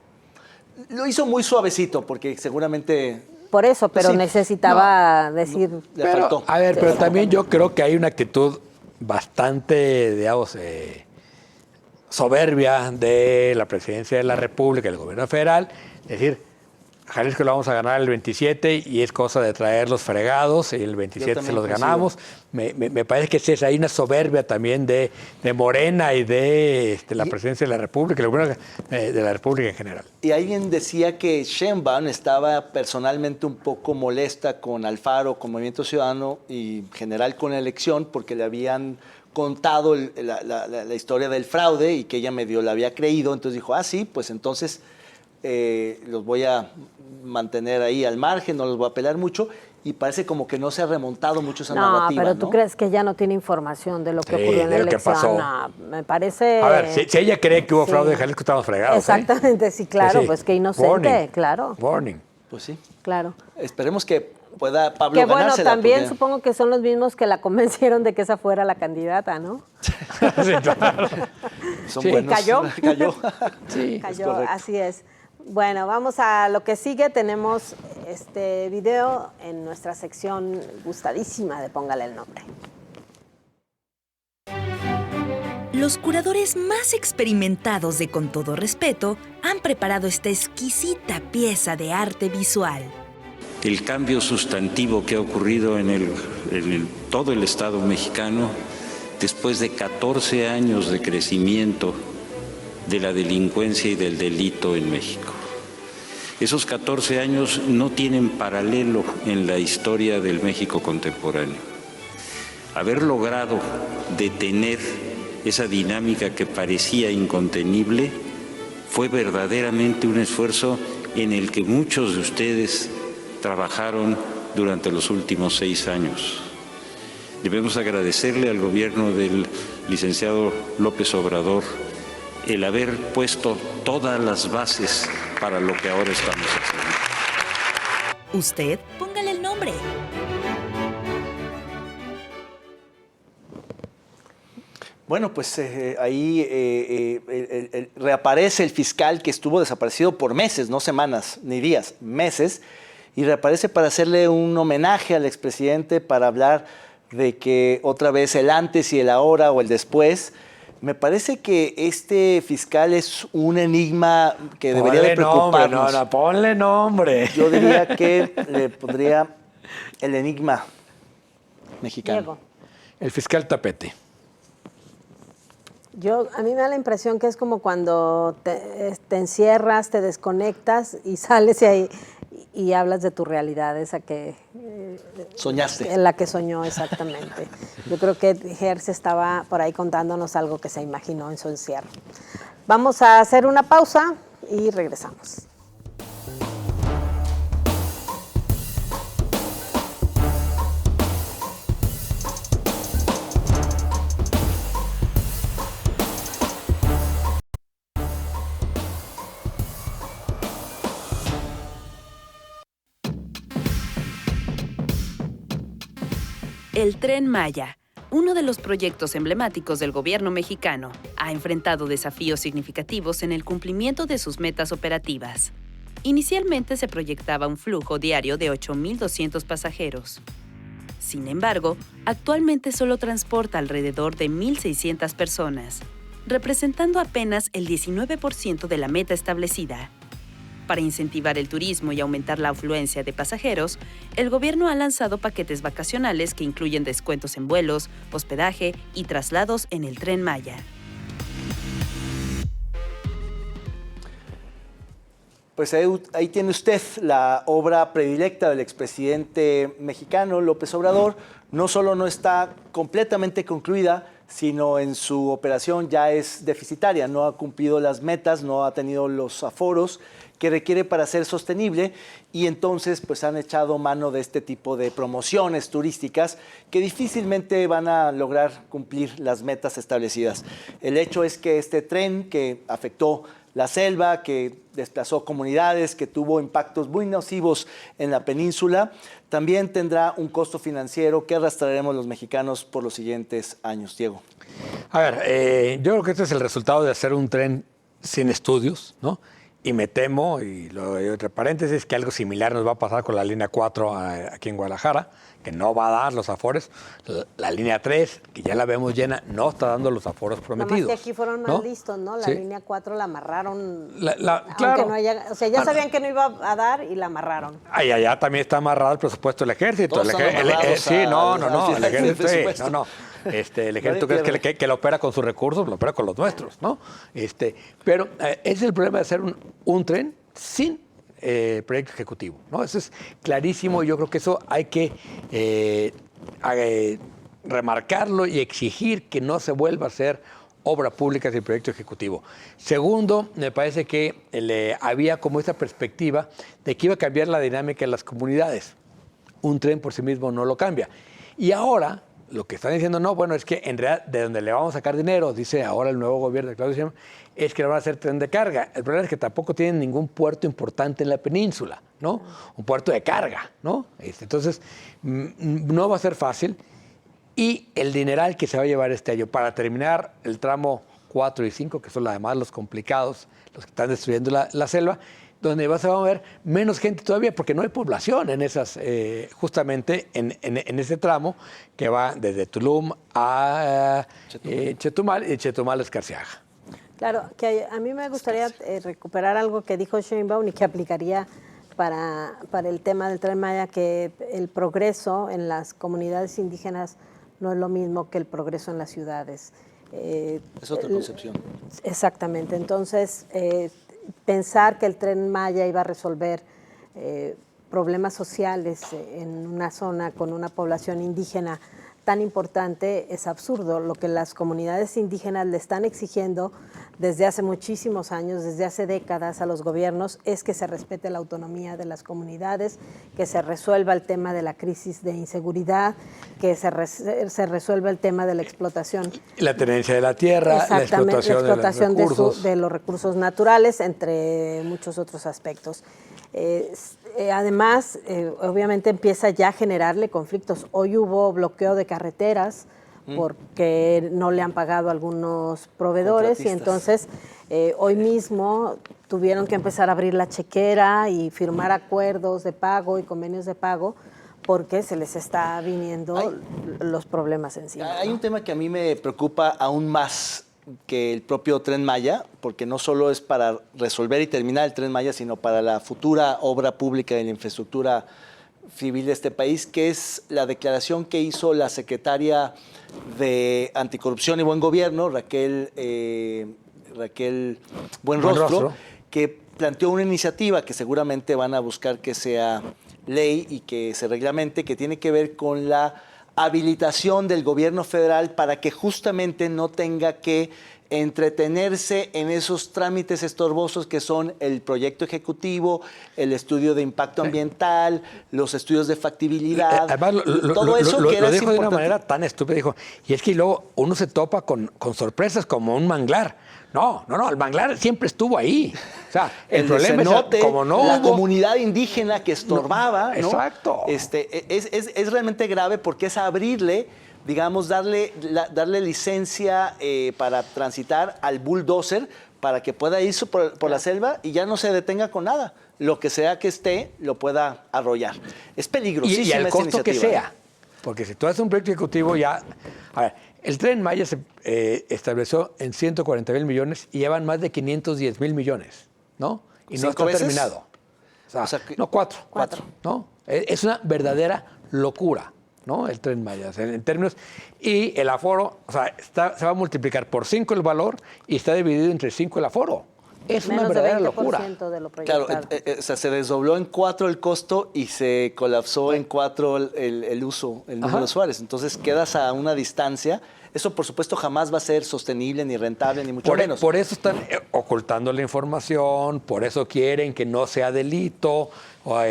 Lo hizo muy suavecito, porque seguramente... Por eso, pero Sí. necesitaba decir... Le faltó. A ver, pero también yo creo que hay una actitud bastante, digamos, soberbia de la presidencia de la República, del gobierno federal, es decir, Jalisco lo vamos a ganar el 27 y es cosa de traer los fregados y el 27 se los ganamos. Me parece que hay una soberbia también de Morena y de la presidencia de la República, el gobierno de la República en general. Y alguien decía que Sheinbaum estaba personalmente un poco molesta con Alfaro, con Movimiento Ciudadano y en general con la elección porque le habían contado la historia del fraude y que ella medio la había creído. Entonces dijo, sí, pues entonces los voy a mantener ahí al margen, no los voy a apelar mucho. y parece como que no se ha remontado mucho esa No, narrativa. pero tú crees que ella no tiene información de lo que ocurrió en la de lo que elección. pasó. No, me parece... A ver, si ella cree que hubo sí. fraude de Jalisco, estamos fregados. Exactamente, sí, claro, pues qué inocente, Warning. claro. Warning. Pues sí. Claro. Esperemos que pueda Pablo Que bueno, ganársela, también porque- supongo que son los mismos que la convencieron de que esa fuera la candidata, ¿no? Sí, claro. Son Sí. buenos. ¿Cayó? Cayó. Sí. Cayó, correcto. así es. Bueno, vamos a lo que sigue. Tenemos este video en nuestra sección gustadísima de Póngale el Nombre. Los curadores más experimentados de Con Todo Respeto han preparado esta exquisita pieza de arte visual. El cambio sustantivo que ha ocurrido en todo el Estado mexicano después de 14 años de crecimiento de la delincuencia y del delito en México. Esos 14 años no tienen paralelo en la historia del México contemporáneo. Haber logrado detener esa dinámica que parecía incontenible fue verdaderamente un esfuerzo en el que muchos de ustedes trabajaron durante los últimos 6 años. Debemos agradecerle al gobierno del licenciado López Obrador el haber puesto todas las bases para lo que ahora estamos haciendo. Usted, póngale el nombre. Bueno, pues ahí reaparece el fiscal que estuvo desaparecido por meses, no semanas ni días, meses, y reaparece para hacerle un homenaje al expresidente, para hablar de que otra vez el antes y el ahora o el después. Me parece que este fiscal es un enigma que debería de preocuparnos. No, ponle nombre. Yo diría que le pondría el enigma mexicano. Diego. El fiscal Tapete. A mí me da la impresión que es como cuando te encierras, te desconectas y sales y hablas de tu realidad, esa que... Soñaste. En la que soñó, exactamente. Yo creo que Gertz estaba por ahí contándonos algo que se imaginó en su encierro. Vamos a hacer una pausa y regresamos. El Tren Maya, uno de los proyectos emblemáticos del gobierno mexicano, ha enfrentado desafíos significativos en el cumplimiento de sus metas operativas. Inicialmente se proyectaba un flujo diario de 8.200 pasajeros. Sin embargo, actualmente solo transporta alrededor de 1.600 personas, representando apenas el 19% de la meta establecida. Para incentivar el turismo y aumentar la afluencia de pasajeros, el gobierno ha lanzado paquetes vacacionales que incluyen descuentos en vuelos, hospedaje y traslados en el Tren Maya. Pues ahí tiene usted la obra predilecta del expresidente mexicano López Obrador. No solo no está completamente concluida, sino en su operación ya es deficitaria. No ha cumplido las metas, no ha tenido los aforos que requiere para ser sostenible, y entonces pues han echado mano de este tipo de promociones turísticas que difícilmente van a lograr cumplir las metas establecidas. El hecho es que este tren que afectó la selva, que desplazó comunidades, que tuvo impactos muy nocivos en la península, también tendrá un costo financiero que arrastraremos los mexicanos por los siguientes años. Diego. A ver, yo creo que este es el resultado de hacer un tren sin estudios, ¿no? Y me temo, y lo digo entre paréntesis, que algo similar nos va a pasar con la línea 4 aquí en Guadalajara, que no va a dar los afores. La línea 3, que ya la vemos llena, no está dando los aforos prometidos. Nada más que aquí fueron más ¿no? listos, ¿no? La Sí. línea 4 la amarraron. Claro. Aunque no haya, o sea, ya sabían que no iba a dar y la amarraron. Allá también está amarrado el presupuesto del ejército. Todos están amarrados Sí, no. al El ejército, presupuesto. no. El ejército que lo opera con sus recursos, lo opera con los nuestros, ¿no? Pero ese es el problema de hacer un tren sin proyecto ejecutivo, ¿no? Eso es clarísimo. Yo creo que eso hay que remarcarlo y exigir que no se vuelva a hacer obra pública sin proyecto ejecutivo. Segundo, me parece que había como esta perspectiva de que iba a cambiar la dinámica en las comunidades. un tren por sí mismo no lo cambia. Y ahora, lo que están diciendo, no, bueno, es que en realidad de donde le vamos a sacar dinero, dice ahora el nuevo gobierno de Claudia Sheinbaum, es que le van a hacer tren de carga. El problema es que tampoco tienen ningún puerto importante en la península, ¿no? Un puerto de carga, ¿no? Entonces, no va a ser fácil. Y el dineral que se va a llevar este año para terminar el tramo 4 y 5, que son además los complicados, los que están destruyendo la selva, donde se va a mover menos gente todavía, porque no hay población en esas, justamente en ese tramo que va desde Tulum a Chetumal y de Chetumal a Escarciaga. Claro, que a mí me gustaría recuperar algo que dijo Sheinbaum y que aplicaría para el tema del Tren Maya, que el progreso en las comunidades indígenas no es lo mismo que el progreso en las ciudades. Es otra concepción. Exactamente. Entonces, pensar que el Tren Maya iba a resolver problemas sociales en una zona con una población indígena tan importante es absurdo. Lo que las comunidades indígenas le están exigiendo desde hace muchísimos años, desde hace décadas a los gobiernos, es que se respete la autonomía de las comunidades, que se resuelva el tema de la crisis de inseguridad, que se resuelva el tema de la explotación. La tenencia de la tierra, la explotación de los recursos naturales, entre muchos otros aspectos. Además, obviamente empieza ya a generarle conflictos. Hoy hubo bloqueo de carreteras porque no le han pagado a algunos proveedores y entonces hoy mismo tuvieron que empezar a abrir la chequera y firmar acuerdos de pago y convenios de pago porque se les está viniendo los problemas encima. Hay un tema que a mí me preocupa aún más que el propio Tren Maya, porque no solo es para resolver y terminar el Tren Maya, sino para la futura obra pública de la infraestructura civil de este país, que es la declaración que hizo la secretaria de Anticorrupción y Buen Gobierno, Raquel Buenrostro, que planteó una iniciativa que seguramente van a buscar que sea ley y que se reglamente, que tiene que ver con la habilitación del gobierno federal para que justamente no tenga que entretenerse en esos trámites estorbosos que son el proyecto ejecutivo, el estudio de impacto ambiental, los estudios de factibilidad, además, todo eso que era lo dijo de una manera tan estúpida, dijo, y es que luego uno se topa con sorpresas como un manglar. No, el manglar siempre estuvo ahí. O sea, el problema cenote, es como no la hubo comunidad indígena que estorbaba, ¿no? Exacto. Es realmente grave porque es abrirle, digamos, darle licencia para transitar al bulldozer para que pueda ir por la selva y ya no se detenga con nada. Lo que sea que esté, lo pueda arrollar. Es peligrosísima y al esa costo que iniciativa. sea. Porque si tú haces un proyecto ejecutivo ya... A ver, el Tren Maya se estableció en 140,000 millones y llevan más de 510,000 millones, ¿no? Y no está terminado. O sea, no, cuatro. ¿No? Es una verdadera locura, ¿no? El Tren Maya, o sea, en términos... Y el aforo, o sea, se va a multiplicar por 5 el valor y está dividido entre 5 el aforo. Es una verdadera locura. De lo proyectado. Claro, o sea, se desdobló en 4 el costo y se colapsó en 4 el uso, el número de usuarios. Entonces quedas a una distancia. Eso, por supuesto, jamás va a ser sostenible, ni rentable, ni mucho menos. Por eso están ocultando la información, por eso quieren que no sea delito, o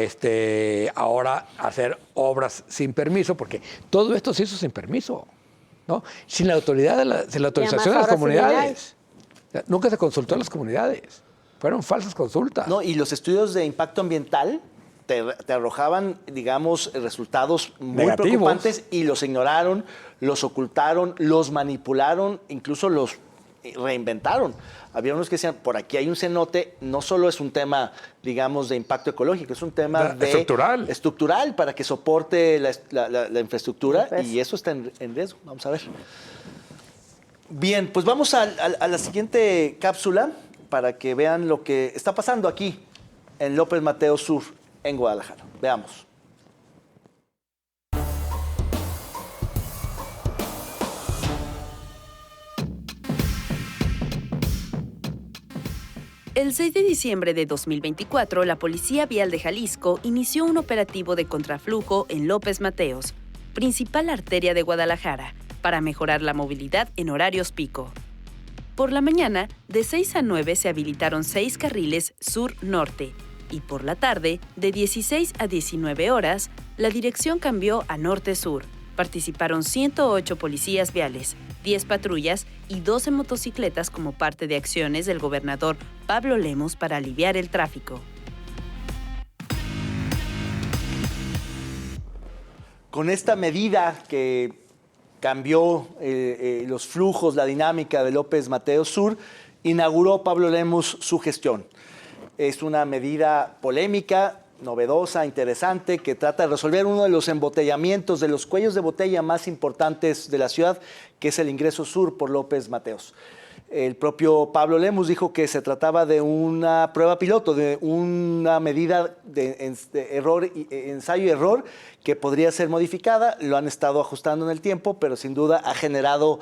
ahora hacer obras sin permiso, porque todo esto se hizo sin permiso, ¿no? Sin la autorización de las comunidades. Nunca se consultó a las comunidades. Fueron falsas consultas. No, y los estudios de impacto ambiental te arrojaban, digamos, resultados muy negativos, preocupantes y los ignoraron, los ocultaron, los manipularon, incluso los reinventaron. Había unos que decían, por aquí hay un cenote, no solo es un tema, digamos, de impacto ecológico, es un tema estructural para que soporte la infraestructura y eso está en riesgo. Vamos a ver. Bien, pues vamos a la siguiente cápsula para que vean lo que está pasando aquí en López Mateos Sur, en Guadalajara. Veamos. El 6 de diciembre de 2024, la Policía Vial de Jalisco inició un operativo de contraflujo en López Mateos, principal arteria de Guadalajara, para mejorar la movilidad en horarios pico. Por la mañana, de 6 a 9 se habilitaron 6 carriles sur-norte, y por la tarde, de 16 a 19 horas, la dirección cambió a norte-sur. Participaron 108 policías viales, 10 patrullas y 12 motocicletas como parte de acciones del gobernador Pablo Lemus para aliviar el tráfico. Con esta medida que cambió los flujos, la dinámica de López Mateos Sur, inauguró Pablo Lemus su gestión. Es una medida polémica, novedosa, interesante, que trata de resolver uno de los embotellamientos, de los cuellos de botella más importantes de la ciudad, que es el ingreso sur por López Mateos. El propio Pablo Lemus dijo que se trataba de una prueba piloto, de una medida de ensayo y error que podría ser modificada. Lo han estado ajustando en el tiempo, pero sin duda ha generado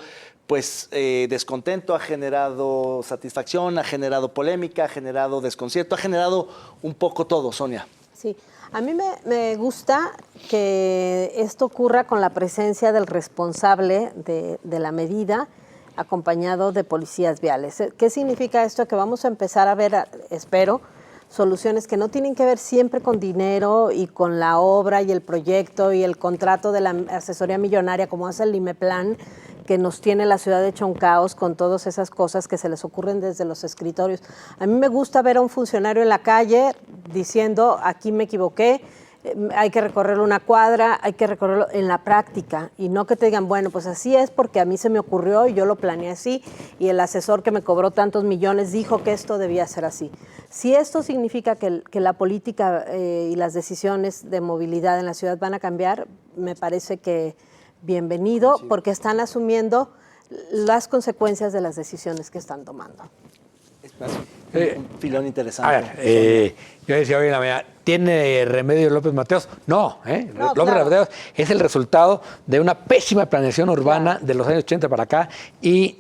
descontento, ha generado satisfacción, ha generado polémica, ha generado desconcierto, ha generado un poco todo, Sonia. Sí, a mí me gusta que esto ocurra con la presencia del responsable de la medida, acompañado de policías viales. ¿Qué significa esto? Que vamos a empezar a ver, espero, soluciones que no tienen que ver siempre con dinero y con la obra y el proyecto y el contrato de la asesoría millonaria, como hace el Limeplan, que nos tiene la ciudad hecha un caos con todas esas cosas que se les ocurren desde los escritorios. A mí me gusta ver a un funcionario en la calle diciendo, aquí me equivoqué, hay que recorrer una cuadra, hay que recorrerlo en la práctica y no que te digan, bueno, pues así es porque a mí se me ocurrió y yo lo planeé así y el asesor que me cobró tantos millones dijo que esto debía ser así. Si esto significa que la política y las decisiones de movilidad en la ciudad van a cambiar, me parece que bienvenido, porque están asumiendo las consecuencias de las decisiones que están tomando. Un filón interesante. A ver, yo decía hoy en la mañana, ¿tiene remedio López Mateos? No, No, López claro. Mateos es el resultado de una pésima planeación urbana de los años 80 para acá y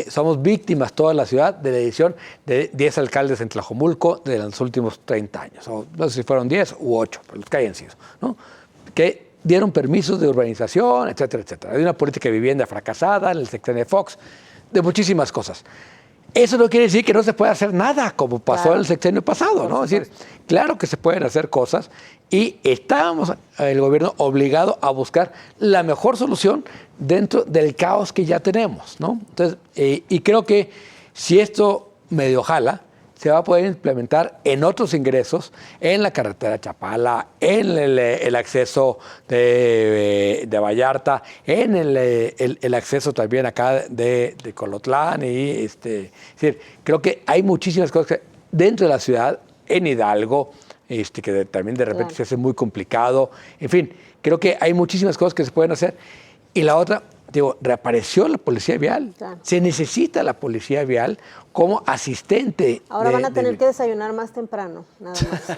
somos víctimas toda la ciudad de la edición de 10 alcaldes en Tlajomulco de los últimos 30 años. O no sé si fueron 10 u 8, pero los que hayan sido, ¿no? Que dieron permisos de urbanización, etcétera, etcétera. Hay una política de vivienda fracasada en el sexenio de Fox, de muchísimas cosas. Eso no quiere decir que no se pueda hacer nada, como pasó en el sexenio pasado, ¿no? Es decir, claro que se pueden hacer cosas y estábamos, el gobierno, obligado a buscar la mejor solución dentro del caos que ya tenemos, ¿no? Entonces, y creo que si esto medio jala, se va a poder implementar en otros ingresos, en la carretera Chapala, en el acceso de Vallarta, en el acceso también acá de Colotlán. Es decir, creo que hay muchísimas cosas dentro de la ciudad, en Hidalgo, que también de repente se hace muy complicado. En fin, creo que hay muchísimas cosas que se pueden hacer. Y la otra, reapareció la policía vial. Claro. Se necesita la policía vial como asistente. Ahora van a tener que desayunar más temprano, nada más.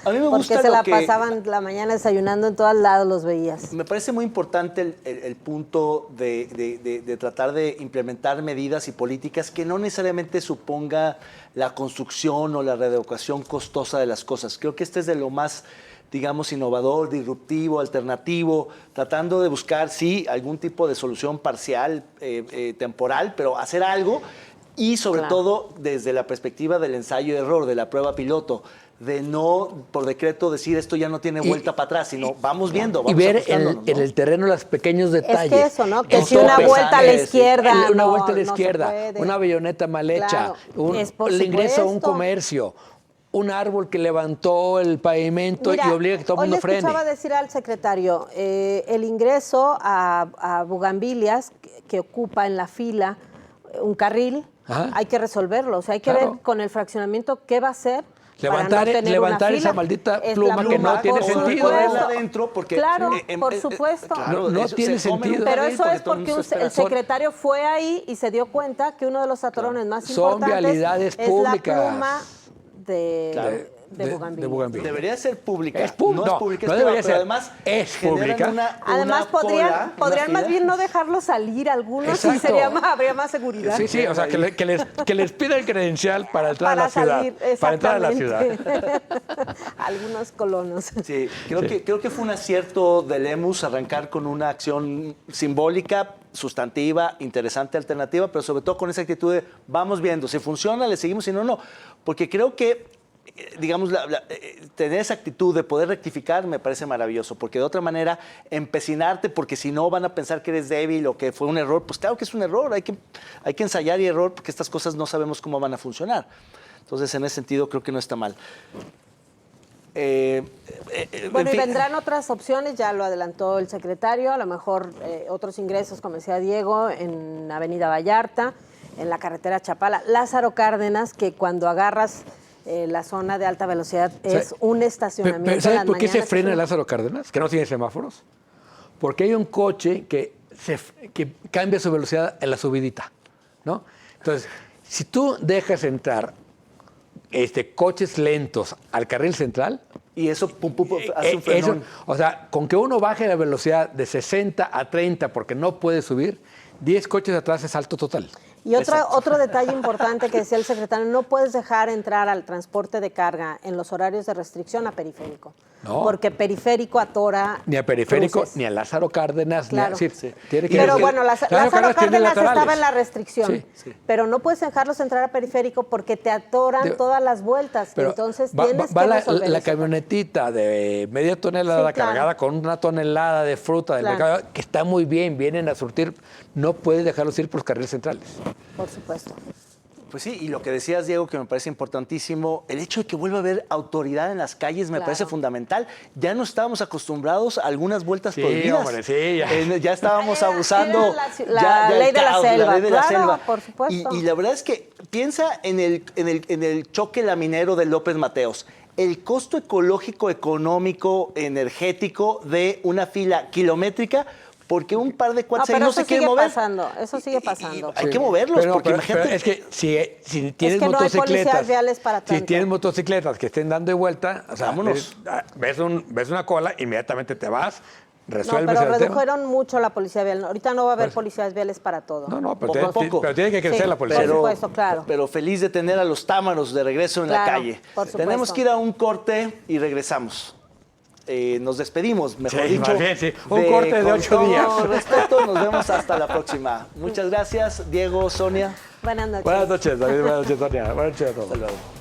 A mí me gusta porque se la pasaban la mañana desayunando en todos lados, los veías. Me parece muy importante el punto de tratar de implementar medidas y políticas que no necesariamente suponga la construcción o la reeducación costosa de las cosas. Creo que este es de lo más, digamos, innovador, disruptivo, alternativo, tratando de buscar, sí, algún tipo de solución parcial, temporal, pero hacer algo y sobre todo desde la perspectiva del ensayo y error, de la prueba piloto, de no por decreto decir esto ya no tiene vuelta para atrás, sino vamos viendo, vamos y ver en el terreno los pequeños detalles. Es que eso, ¿no? Que si una vuelta a la izquierda, una vuelta a la izquierda, una avioneta mal hecha, el ingreso a un comercio, un árbol que levantó el pavimento. Mira, y obliga a que todo el mundo frene. Hoy le escuchaba decir al secretario, el ingreso a Bugambilias, que ocupa en la fila un carril, hay que resolverlo. O sea, hay que ver con el fraccionamiento qué va a hacer. Levantar esa maldita pluma que no tiene sentido. Adentro porque, claro, por supuesto. No tiene sentido. Pero eso es porque el secretario fue ahí y se dio cuenta que uno de los atorones más importantes son vialidades es públicas. La pluma de Bugambilias. Debería ser pública. Es pública. No es pública, no debería ser. Pero además es pública. Además podrían más bien no dejarlo salir algunos y habría más seguridad. Sí, o sea, que les pida el credencial para entrar a la ciudad. Para entrar a la ciudad. Algunos colonos. Sí, creo que fue un acierto de Lemus arrancar con una acción simbólica, sustantiva, interesante, alternativa, pero sobre todo con esa actitud de vamos viendo, si funciona, le seguimos, si no, no. Porque creo que digamos, tener esa actitud de poder rectificar me parece maravilloso, porque de otra manera empecinarte, porque si no van a pensar que eres débil o que fue un error, pues claro que es un error, hay que ensayar y error, porque estas cosas no sabemos cómo van a funcionar. Entonces, en ese sentido, creo que no está mal. Bueno, y vendrán otras opciones, ya lo adelantó el secretario, a lo mejor otros ingresos, como decía Diego, en Avenida Vallarta, en la carretera Chapala, Lázaro Cárdenas, que cuando agarras la zona de alta velocidad es un estacionamiento. ¿Sabes por qué se frena Lázaro Cárdenas? Que no tiene semáforos. Porque hay un coche que cambia su velocidad en la subidita, ¿no? Entonces, si tú dejas entrar coches lentos al carril central, y eso hace un frenón. O sea, con que uno baje la velocidad de 60 a 30 porque no puede subir, 10 coches atrás es salto total. Y otro detalle importante que decía el secretario, no puedes dejar entrar al transporte de carga en los horarios de restricción a Periférico. No. Porque Periférico atora ni a Periférico, cruces. ni a Lázaro Cárdenas. Claro. Pero bueno, Lázaro Cárdenas estaba en la restricción. Sí. Pero no puedes dejarlos entrar a Periférico porque te atoran todas las vueltas. Pero entonces tienes que resolver la camionetita de media tonelada cargada con una tonelada de fruta del mercado, que está muy bien, vienen a surtir. No puedes dejarlos ir por los carriles centrales. Por supuesto. Pues sí, y lo que decías, Diego, que me parece importantísimo, el hecho de que vuelva a haber autoridad en las calles me parece fundamental. Ya no estábamos acostumbrados a algunas vueltas prohibidas. Hombre, sí, ya estábamos abusando. La ley de la selva. La ley de la selva. Por supuesto. Y la verdad es que piensa en el choque laminero de López Mateos. El costo ecológico, económico, energético de una fila kilométrica, porque un par de cuates ahí no se quieren mover. Eso sigue pasando. Hay que moverlos, porque imagínate. Pero es que si tienes no motocicletas, hay policías viales para tanto. Si tienes motocicletas que estén dando de vuelta, o sea, vámonos. Ves una cola, inmediatamente te vas, resuelves pero el redujeron mucho la policía vial. Ahorita no va a haber policías viales para todo. No, pero tiene que crecer la policía. Por supuesto, claro. Pero feliz de tener a los támaros de regreso en la calle. Por supuesto. Tenemos que ir a un corte y regresamos. Nos despedimos, mejor dicho. Bien, sí. Un corte de 8 días. Con respeto, nos vemos hasta la próxima. Muchas gracias, Diego, Sonia. Buenas noches. Buenas noches, David. Buenas noches, Sonia. Buenas noches a todos. Hasta luego.